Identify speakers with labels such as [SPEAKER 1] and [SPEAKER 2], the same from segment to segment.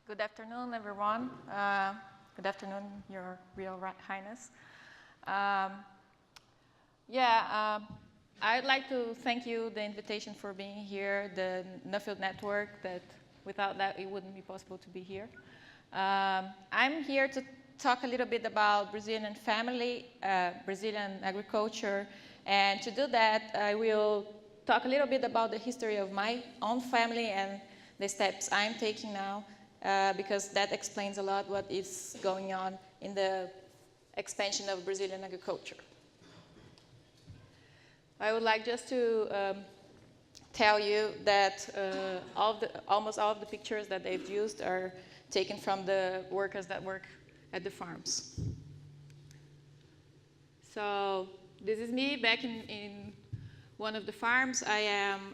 [SPEAKER 1] Good afternoon, everyone. Good afternoon, Your Real Highness. I'd like to thank you the invitation for being here, the Nuffield network, that without that it wouldn't be possible to be here. I'm here to talk a little bit about Brazilian family, Brazilian agriculture, and to do that I will talk a little bit about the history of my own family and the steps I'm taking now, because that explains a lot what is going on in the expansion of Brazilian agriculture. I would like just to tell you that almost all of the pictures that they've used are taken from the workers that work at the farms. So this is me back in one of the farms. I am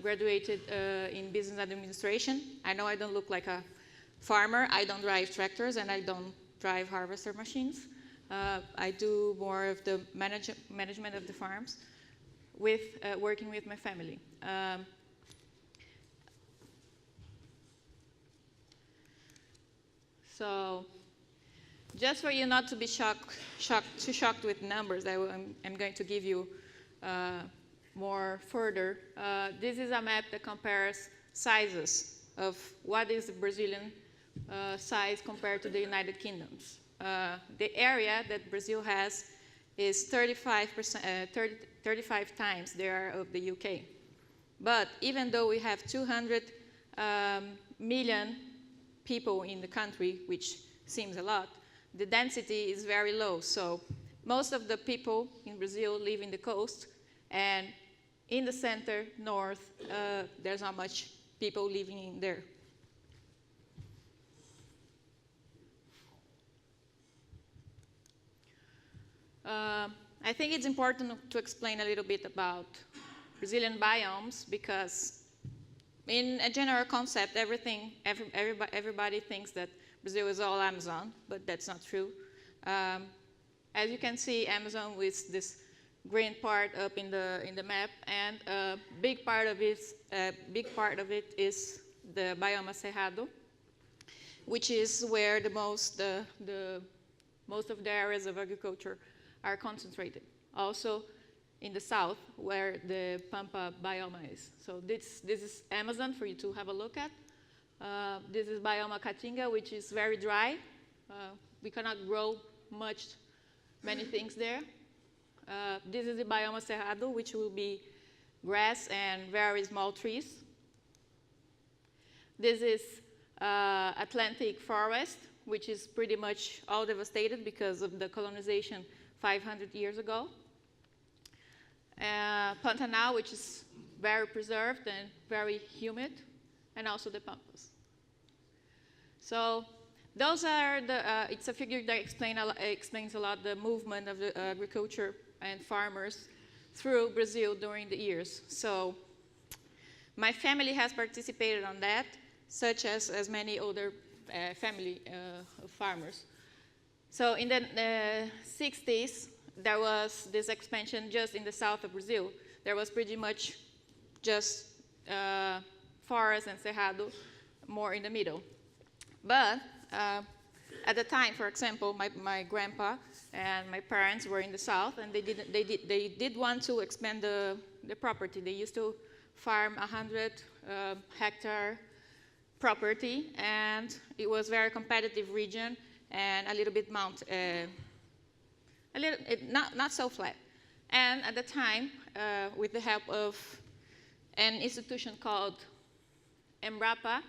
[SPEAKER 1] graduated in business administration. I know I don't look like a farmer. I don't drive tractors and I don't drive harvester machines. I do more of the management of the farms, with working with my family. So just for you not to be too shocked with numbers, I'm going to give you more further. This is a map that compares sizes of what is the Brazilian size compared to the United Kingdom's. The area that Brazil has is 35 times there of the UK. But even though we have 200 million people in the country, which seems a lot, the density is very low. So most of the people in Brazil live in the coast, and in the center, north, there's not much people living in there. I think it's important to explain a little bit about Brazilian biomes, because in a general concept, everybody thinks that Brazil is all Amazon, but that's not true. As you can see, Amazon with this green part up in the map, and a big part of it is the bioma Cerrado, which is where most of the areas of agriculture are concentrated. Also in the south, where the Pampa bioma is. So this is Amazon for you to have a look at. This is bioma Caatinga, which is very dry. We cannot grow many things there. This is the bioma Cerrado, which will be grass and very small trees. This is Atlantic forest, which is pretty much all devastated because of the colonization 500 years ago. Pantanal, which is very preserved and very humid, and also the Pampas. So those are it's a figure that explains a lot the movement of the agriculture and farmers through Brazil during the years. So my family has participated on that, such as many other family of farmers. So in the 60s, there was this expansion just in the south of Brazil. There was pretty much just forest and cerrado, more in the middle. But at the time, for example, my grandpa and my parents were in the south, and they did want to expand the property. They used to farm 100 hectare property, and it was a very competitive region and a little bit not so flat. And at the time, with the help of an institution called Embrapa,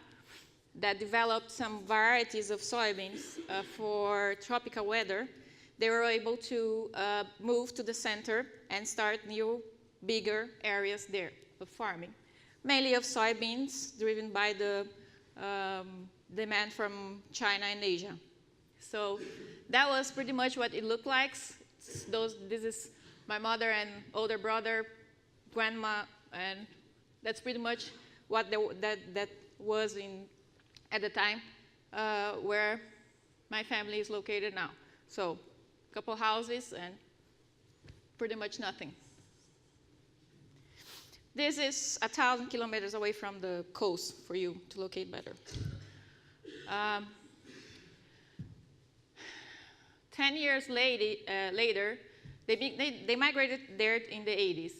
[SPEAKER 1] that developed some varieties of soybeans for tropical weather, they were able to move to the center and start new, bigger areas there of farming, mainly of soybeans, driven by the demand from China and Asia. So that was pretty much what it looked like. This is my mother and older brother, grandma, and that's pretty much what that was at the time where my family is located now. So a couple houses and pretty much nothing. This is 1,000 kilometers away from the coast for you to locate better. 10 years later, they migrated there in the 80s.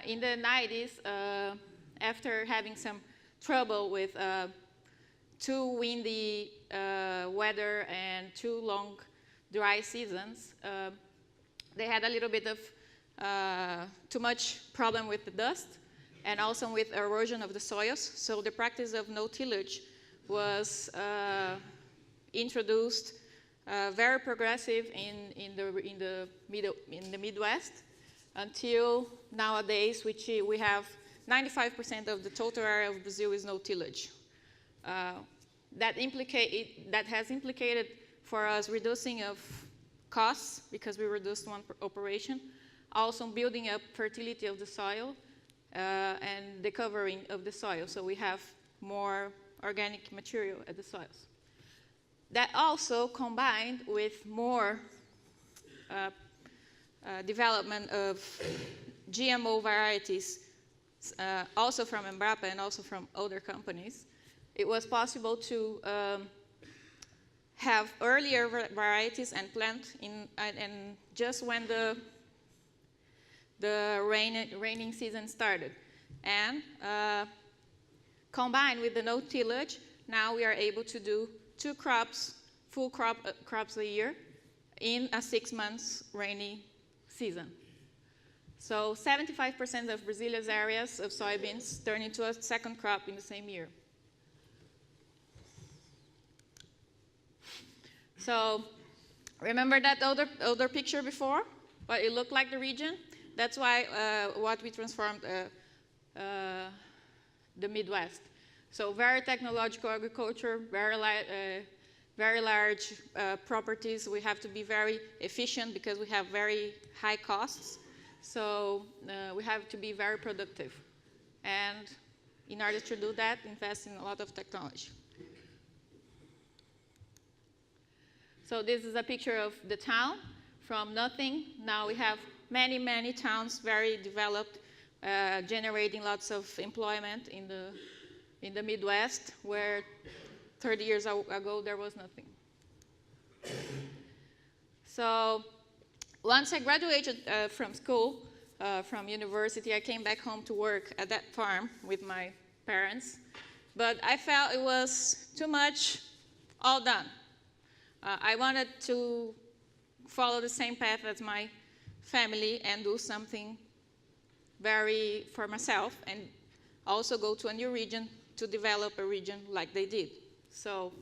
[SPEAKER 1] In the 90s, after having some trouble with too windy weather and too long dry seasons, they had a little bit of too much problem with the dust and also with erosion of the soils. So the practice of no-tillage was introduced, very progressive in the Midwest, until nowadays, which we have 95% of the total area of Brazil is no-tillage. That has implicated for us reducing of costs because we reduced one operation, also building up fertility of the soil and the covering of the soil, so we have more organic material at the soils. That also combined with more development of GMO varieties, also from Embrapa and also from other companies, it was possible to have earlier varieties and plant and just when the raining season started. And combined with the no-tillage, now we are able to do 2 crops, full crops a year in a 6 months rainy season. So 75% of Brazilia's areas of soybeans turn into a second crop in the same year. So remember that older picture before, what it looked like the region? That's why what we transformed the Midwest. So very technological agriculture, very large properties. We have to be very efficient because we have very high costs. So we have to be very productive. And in order to do that, invest in a lot of technology. So this is a picture of the town from nothing. Now we have many, many towns, very developed, generating lots of employment in the Midwest, where 30 years ago there was nothing. So once I graduated from school, from university, I came back home to work at that farm with my parents. But I felt it was too much all done. I wanted to follow the same path as my family and do something very for myself and also go to a new region to develop a region like they did. So,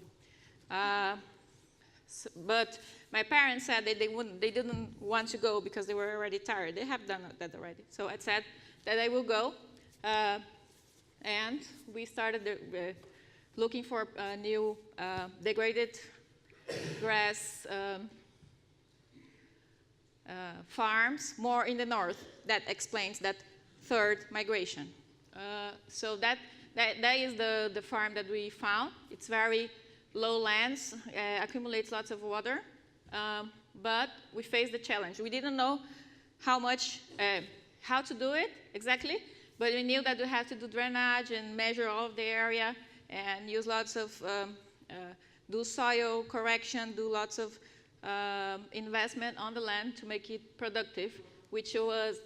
[SPEAKER 1] but my parents said that they didn't want to go because they were already tired. They have done that already. So I said that I will go, and we started looking for new degraded grass farms, more in the north. That explains that third migration. So that is the farm that we found. It's very low lands, accumulates lots of water, but we faced the challenge. We didn't know how to do it exactly, but we knew that we had to do drainage and measure all of the area and use lots of, do soil correction, do lots of investment on the land to make it productive, which was,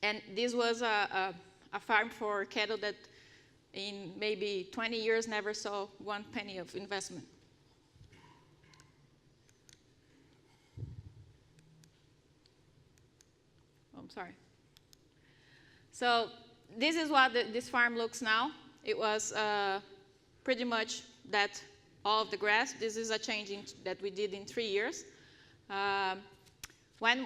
[SPEAKER 1] and this was a farm for cattle that in maybe 20 years never saw 1 penny of investment. Oh, I'm sorry. So this is what this farm looks now. It was pretty much that all of the grass. This is a change that we did in 3 years. When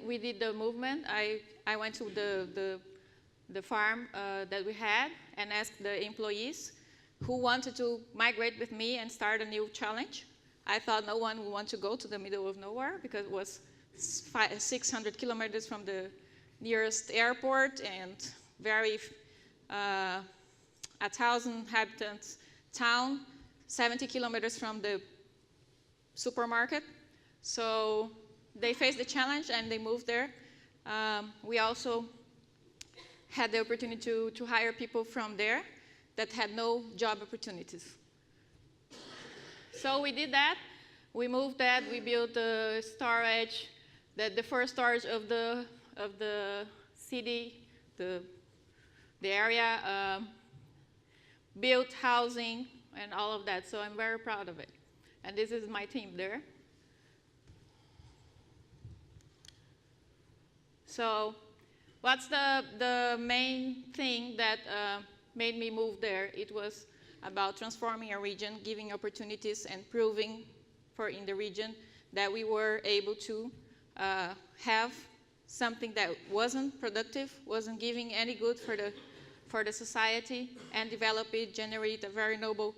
[SPEAKER 1] we did the movement, I went to the farm that we had and asked the employees who wanted to migrate with me and start a new challenge. I thought no one would want to go to the middle of nowhere because it was 600 kilometers from the nearest airport and very 1,000 inhabitants town, 70 kilometers from the supermarket. So they faced the challenge and they moved there. We also had the opportunity to hire people from there that had no job opportunities. So we did that. We moved that. We built the storage, the first storage of the city, the area, built housing, and all of that. So I'm very proud of it. And this is my team there. So what's the main thing that made me move there? It was about transforming a region, giving opportunities, and proving in the region that we were able to have something that wasn't productive, wasn't giving any good for the society, and develop it, generate a very noble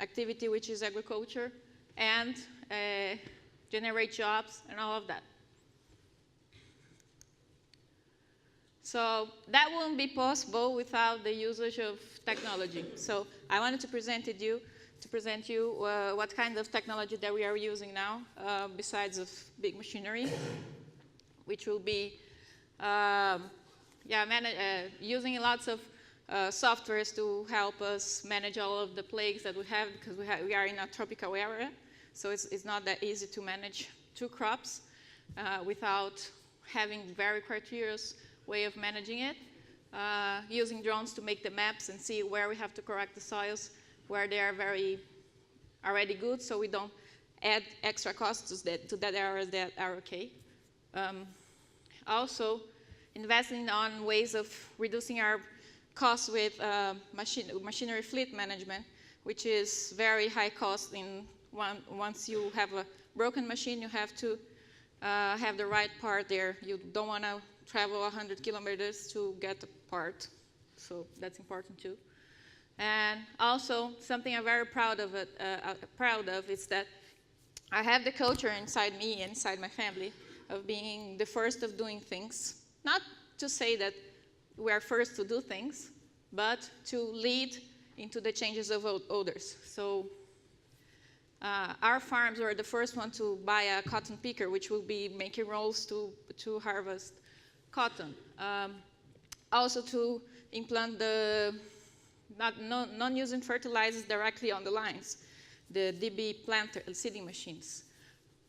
[SPEAKER 1] activity, which is agriculture, and generate jobs and all of that. So that wouldn't be possible without the usage of technology. So I wanted to present you what kind of technology that we are using now, besides of big machinery, which will be using lots of softwares to help us manage all of the plagues that we have, because we are in a tropical area, so it's not that easy to manage 2 crops without having very criterious way of managing it. Using drones to make the maps and see where we have to correct the soils, where they are already good, so we don't add extra costs to that areas that are okay. Also, investing on ways of reducing our costs with machinery fleet management, which is very high cost. Once you have a broken machine, you have to have the right part there. You don't want to travel 100 kilometers to get a part, so that's important too. And also, something I'm very proud of is that I have the culture inside me, inside my family, of being the first of doing things. Not to say that we are first to do things, but to lead into the changes of others. So our farms were the first one to buy a cotton picker, which will be making rolls to harvest cotton. Also to implant the non-using fertilizers directly on the lines, the DB planter seeding machines.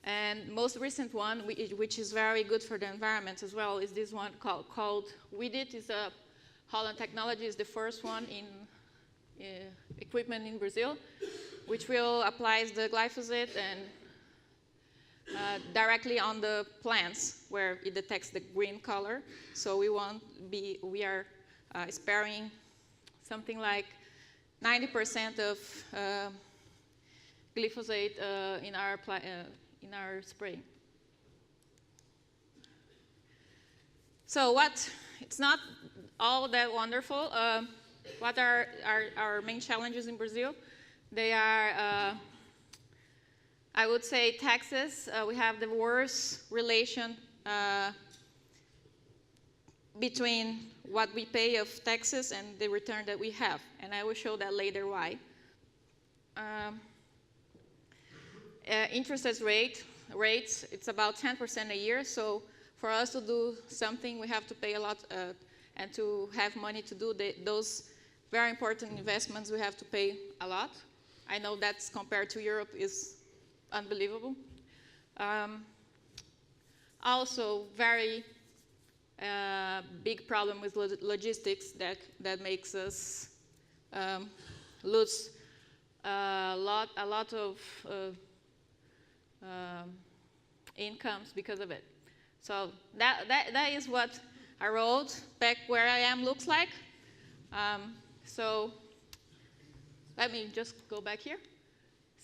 [SPEAKER 1] And most recent one, which is very good for the environment as well, is this one called Weedit. It's a Holland technology, is the first one in equipment in Brazil, which will apply the glyphosate and directly on the plants where it detects the green color. So we are sparing something like 90% of glyphosate in our spray. So it's not all that wonderful. What are our main challenges in Brazil? They are, I would say, taxes. We have the worst relation between what we pay of taxes and the return that we have. And I will show that later why. Interest rates, it's about 10% a year. So for us to do something, we have to pay a lot, and to have money to do those very important investments, we have to pay a lot. I know that's compared to Europe is unbelievable. Also, very big problem with logistics that makes us lose a lot of incomes because of it. So that is what a road back where I am looks like. So let me just go back here.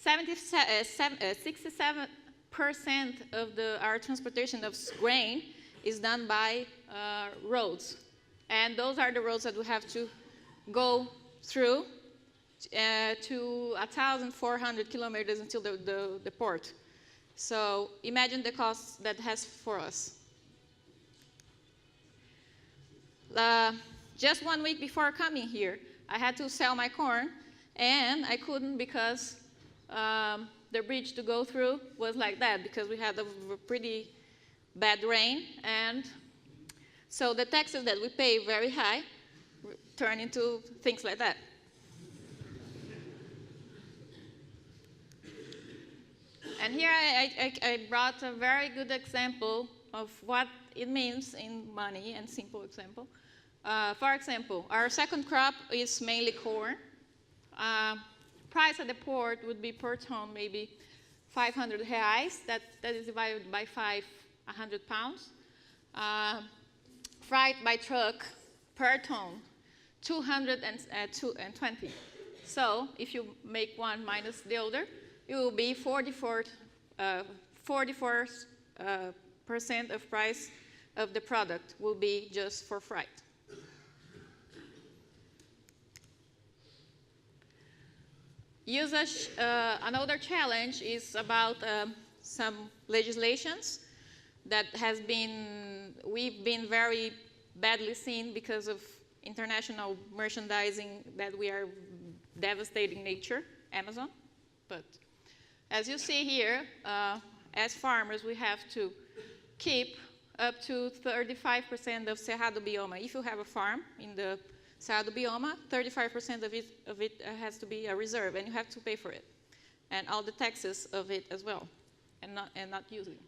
[SPEAKER 1] 67% of our transportation of grain is done by roads. And those are the roads that we have to go through to 1,400 kilometers until the port. So imagine the costs that has for us. Just 1 week before coming here, I had to sell my corn, and I couldn't because the bridge to go through was like that, because we had a pretty bad rain, and so the taxes that we pay very high turn into things like that. And here I brought a very good example of what it means in money, and simple example. For example, our second crop is mainly corn. Price at the port would be per ton maybe 500 reais. That is divided by 100 pounds. Freight by truck per ton, 220. So if you make one minus the other, it will be 44% of price of the product will be just for freight. Usage, another challenge is about some legislations that we've been very badly seen because of international merchandising that we are devastating nature, Amazon. But as you see here, as farmers, we have to keep up to 35% of Cerrado bioma. If you have a farm in the Cerrado bioma, 35% of it has to be a reserve, and you have to pay for it, and all the taxes of it as well, and not using.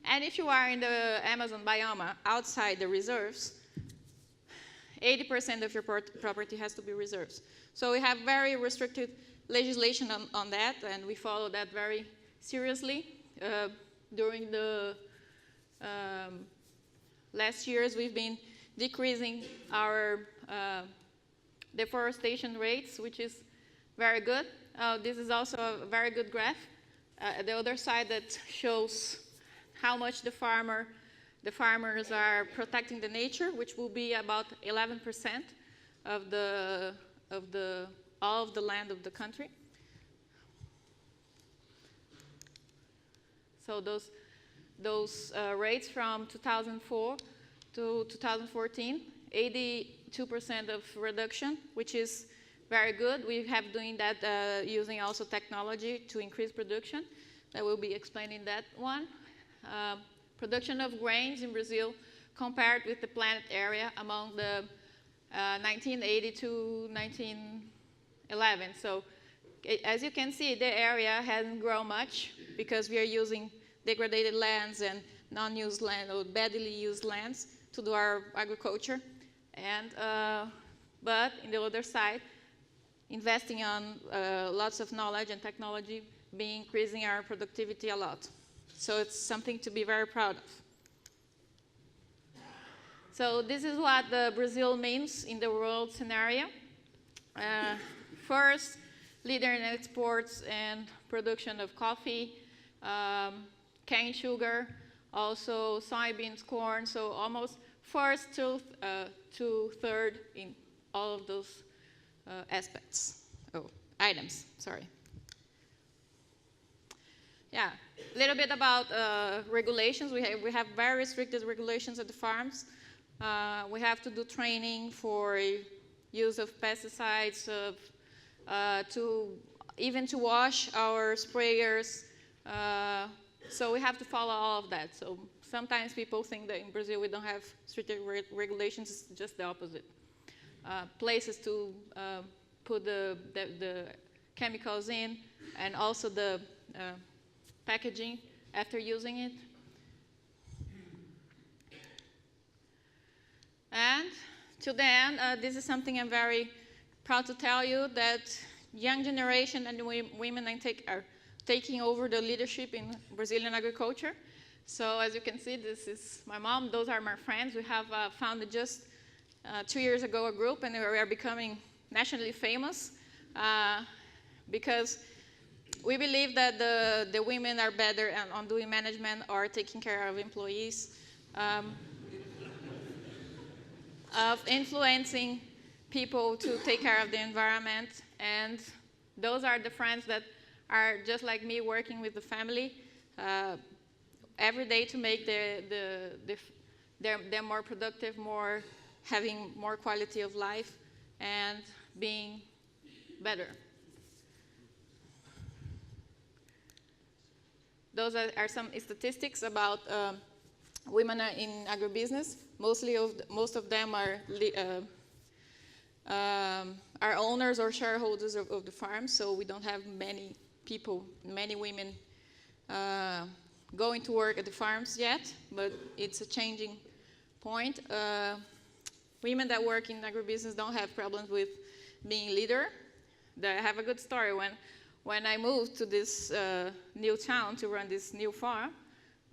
[SPEAKER 1] And if you are in the Amazon bioma outside the reserves, 80% of your property has to be reserves. So we have very restricted legislation on that, and we follow that very seriously. During the last years, we've been decreasing our deforestation rates, which is very good. This is also a very good graph. The other side that shows how much the farmers are protecting the nature, which will be about 11% of all of the land of the country. So those rates from 2004 to 2014, 82% of reduction, which is very good. We have doing that using also technology to increase production. I will be explaining that one. Production of grains in Brazil compared with the planted area among the 1980 to 1911. So as you can see, the area hasn't grown much because we are using degraded lands and non-used land or badly used lands to do our agriculture. And but in the other side, investing on lots of knowledge and technology, increasing our productivity a lot. So it's something to be very proud of. So this is what Brazil means in the world scenario. First, leader in exports and production of coffee, cane sugar, also soybeans, corn, so almost first to third in all of those items, sorry. Yeah, a little bit about regulations. We have very restricted regulations at the farms. We have to do training for use of pesticides, even to wash our sprayers. So we have to follow all of that. So sometimes people think that in Brazil we don't have strict regulations. It's just the opposite. Places to put the chemicals in, and also the packaging after using it. And to the end, this is something I'm very proud to tell you, that young generation and women are taking over the leadership in Brazilian agriculture. So as you can see, this is my mom. Those are my friends. We have founded just 2 years ago a group, and we are becoming nationally famous because we believe that the women are better on doing management or taking care of employees, of influencing people to take care of the environment. And those are the friends that are just like me, working with the family every day to make them more productive, having more quality of life, and being better. Those are some statistics about women in agribusiness. Most of them are owners or shareholders of the farm, so we don't have many women going to work at the farms yet, but it's a changing point. Women that work in agribusiness don't have problems with being leader. I have a good story. When I moved to this new town to run this new farm,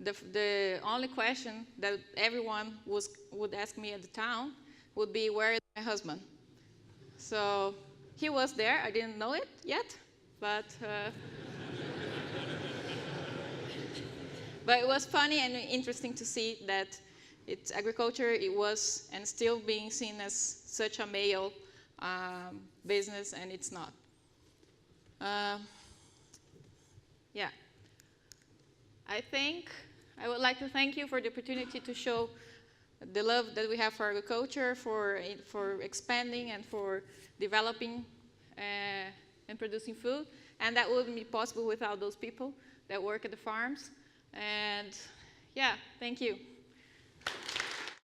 [SPEAKER 1] the only question that everyone would ask me at the town would be, where is my husband? So he was there. I didn't know it yet, but but it was funny and interesting to see that agriculture, it was and still being seen as such a male business, and it's not. Yeah. I think I would like to thank you for the opportunity to show the love that we have for agriculture, for expanding and for developing and producing food. And that wouldn't be possible without those people that work at the farms. And yeah, thank you.